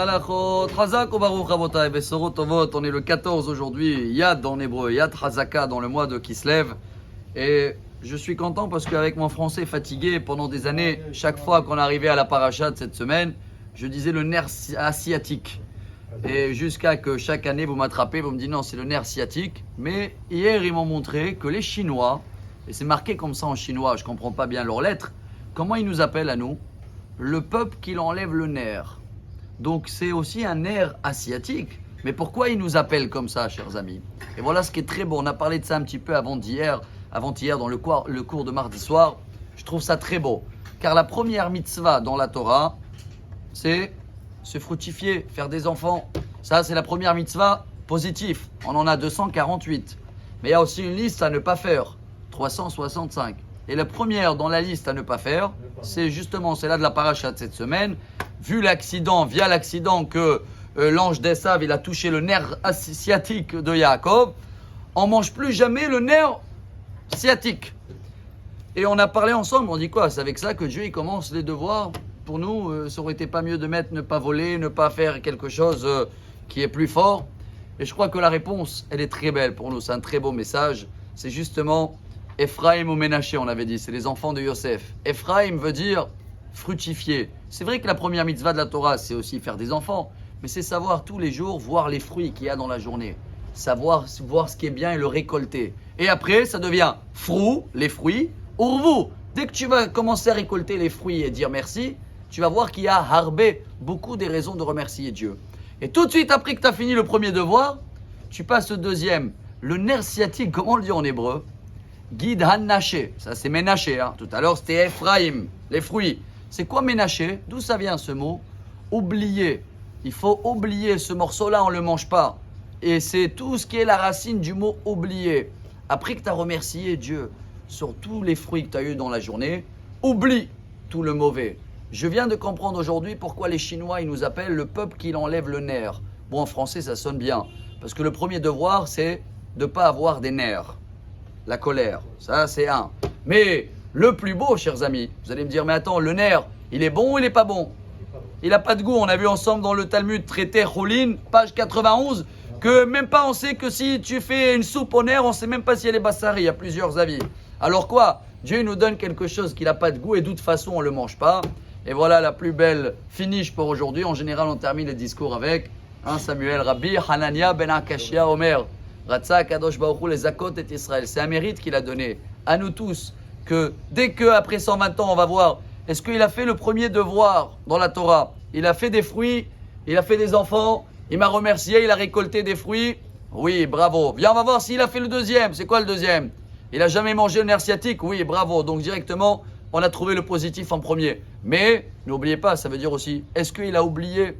Halachot, Chazak ou Baruch Rabotai, Besorot Tovot, on est le 14 aujourd'hui, Yad en hébreu, Yad Chazaka dans le mois de Kislev. Et je suis content parce qu'avec mon français fatigué pendant des années, chaque fois qu'on arrivait à la paracha de cette semaine, je disais le nerf asiatique. Et jusqu'à que chaque année vous m'attrapez, vous me dites non, c'est le nerf sciatique. Mais hier, ils m'ont montré que les Chinois, et c'est marqué comme ça en chinois, je ne comprends pas bien leurs lettres, comment ils nous appellent à nous? Le peuple qui enlève le nerf. Donc c'est aussi un nerf asiatique. Mais pourquoi ils nous appellent comme ça, chers amis? Et voilà ce qui est très beau. On a parlé de ça un petit peu avant-hier dans le cours de mardi soir. Je trouve ça très beau. Car la première mitzvah dans la Torah, c'est se fructifier, faire des enfants. Ça, c'est la première mitzvah positive. On en a 248. Mais il y a aussi une liste à ne pas faire. 365. Et la première dans la liste à ne pas faire, c'est justement celle-là de la paracha de cette semaine. Via l'accident que l'ange d'Esav, il a touché le nerf sciatique de Yaakov, on ne mange plus jamais le nerf sciatique. Et on a parlé ensemble, on dit quoi? C'est avec ça que Dieu il commence les devoirs. Pour nous, ça aurait été pas mieux de mettre ne pas voler, ne pas faire quelque chose qui est plus fort. Et je crois que la réponse, elle est très belle pour nous. C'est un très beau message. C'est justement Ephraim ou Ménaché, on avait dit. C'est les enfants de Yosef. Ephraim veut dire fructifier. C'est vrai que la première mitzvah de la Torah, c'est aussi faire des enfants. Mais c'est savoir tous les jours voir les fruits qu'il y a dans la journée. Savoir voir ce qui est bien et le récolter. Et après, ça devient frou, les fruits, urvu. Dès que tu vas commencer à récolter les fruits et dire merci, tu vas voir qu'il y a harbé, beaucoup des raisons de remercier Dieu. Et tout de suite après que tu as fini le premier devoir, tu passes au deuxième. Le nerf sciatique, comment on le dit en hébreu? Guide Hannaché, ça c'est Ménaché. Tout à l'heure c'était Ephraim, les fruits. C'est quoi Ménaché? D'où ça vient ce mot? Oublier. Il faut oublier ce morceau-là, on ne le mange pas. Et c'est tout ce qui est la racine du mot oublier. Après que tu as remercié Dieu sur tous les fruits que tu as eu dans la journée, oublie tout le mauvais. Je viens de comprendre aujourd'hui pourquoi les Chinois ils nous appellent le peuple qui enlève le nerf. Bon, en français ça sonne bien. Parce que le premier devoir c'est de ne pas avoir des nerfs. La colère, ça c'est un. Mais le plus beau, chers amis, vous allez me dire, mais attends, le nerf, il est bon ou il n'est pas bon? Il n'a pas de goût. On a vu ensemble dans le Talmud traité Choulin, page 91, que même pas on sait que si tu fais une soupe au nerf, on ne sait même pas si elle est bassari. Il y a plusieurs avis. Alors quoi? Dieu nous donne quelque chose qui n'a pas de goût et de toute façon on ne le mange pas. Et voilà la plus belle finish pour aujourd'hui. En général, on termine les discours avec Samuel Rabbi Hanania ben Akashia Omer. Ratza Kadosh Baruch Hu les Zakot et Israël. C'est un mérite qu'il a donné à nous tous. Que dès qu'après 120 ans, on va voir, est-ce qu'il a fait le premier devoir dans la Torah? Il a fait des fruits, il a fait des enfants, il m'a remercié, il a récolté des fruits. Oui, bravo. Viens, on va voir s'il a fait le deuxième. C'est quoi le deuxième? Il a jamais mangé le nerf sciatique? Oui, bravo. Donc directement, on a trouvé le positif en premier. Mais n'oubliez pas, ça veut dire aussi, est-ce qu'il a oublié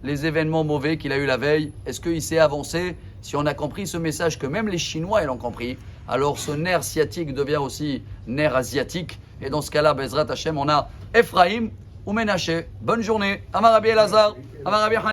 les événements mauvais qu'il a eu la veille? Est-ce qu'il s'est avancé? Si on a compris ce message que même les Chinois ils l'ont compris, alors ce nerf sciatique devient aussi nerf asiatique. Et dans ce cas-là, Bezrat Hashem, on a Ephraim ou Ménaché. Bonne journée. Amar Rabbi Elazar, Amar Rabbi